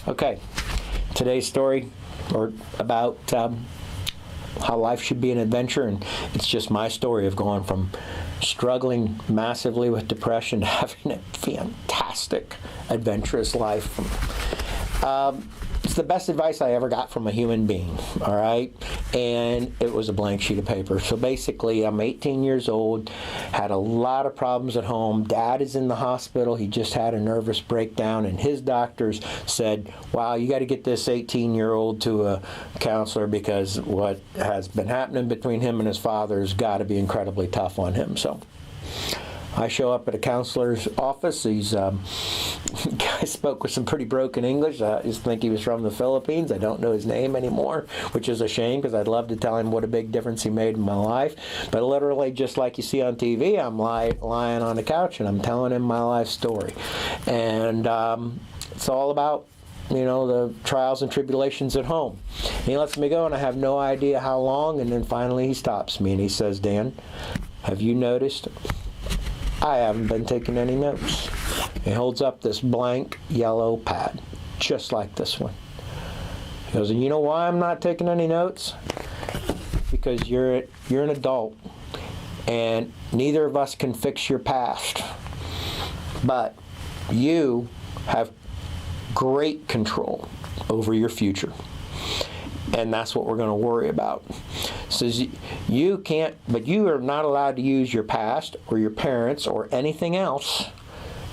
Okay, today's story about how life should be an adventure, and it's just my story of going from struggling massively with depression to having a fantastic, adventurous life. It's the best advice I ever got from a human being, all right? And it was a blank sheet of paper. So basically, I'm 18 years old, had a lot of problems at home. Dad is in the hospital. He just had a nervous breakdown, and his doctors said, wow, you got to get this 18-year-old to a counselor because what has been happening between him and his father has got to be incredibly tough on him. So I show up at a counselor's office. He's guy spoke with some pretty broken English. I just think he was from the Philippines. I don't know his name anymore, which is a shame because I'd love to tell him what a big difference he made in my life. But literally, just like you see on TV, I'm lying on the couch and I'm telling him my life story. And it's all about, you know, the trials and tribulations at home. And he lets me go, and I have no idea how long, and then finally he stops me and he says, Dan, have you noticed I haven't been taking any notes? He holds up this blank yellow pad, just like this one. He goes, and you know why I'm not taking any notes? Because you're an adult, and neither of us can fix your past. But you have great control over your future. And that's what we're going to worry about. Says you can't, but you are not allowed to use your past or your parents or anything else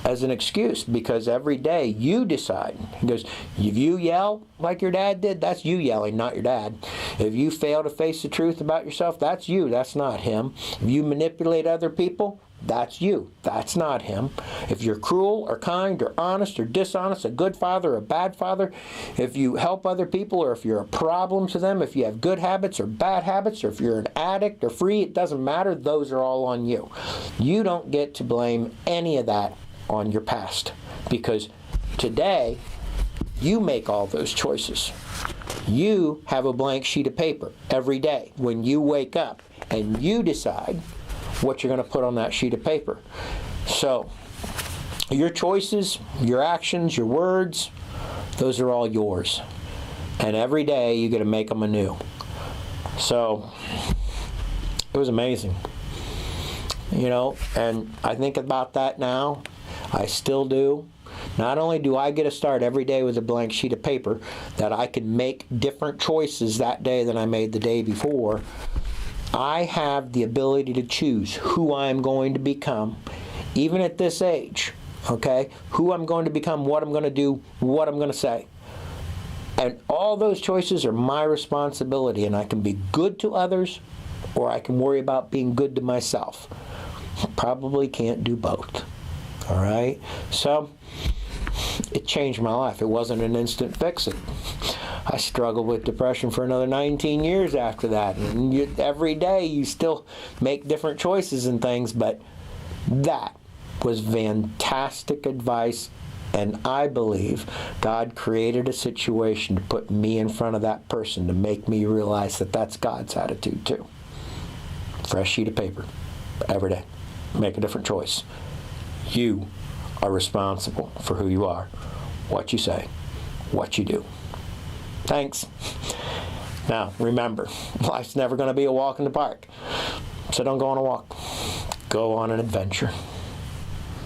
as an excuse, because every day you decide. He goes, if you yell like your dad did, that's you yelling, not your dad. If you fail to face the truth about yourself, that's you, that's not him. If you manipulate other people, that's you, that's not him. If you're cruel or kind or honest or dishonest, a good father or a bad father, if you help other people or if you're a problem to them, if you have good habits or bad habits, or if you're an addict or free, it doesn't matter. Those are all on you. You don't get to blame any of that on your past, because today you make all those choices. You have a blank sheet of paper every day when you wake up, and you decide what you're going to put on that sheet of paper. So your choices, your actions, your words, those are all yours. And every day you get to make them anew. So it was amazing. You know, and I think about that now. I still do. Not only do I get to start every day with a blank sheet of paper, that I can make different choices that day than I made the day before, I have the ability to choose who I'm going to become, even at this age, okay? Who I'm going to become, what I'm going to do, what I'm going to say. And all those choices are my responsibility, and I can be good to others, or I can worry about being good to myself. Probably can't do both, all right? So it changed my life. It wasn't an instant fix. I struggled with depression for another 19 years after that. And every day you still make different choices and things, but that was fantastic advice. And I believe God created a situation to put me in front of that person to make me realize that that's God's attitude too. Fresh sheet of paper every day. Make a different choice. You are responsible for who you are, what you say, what you do. Thanks. Now, remember, life's never going to be a walk in the park. So don't go on a walk. Go on an adventure.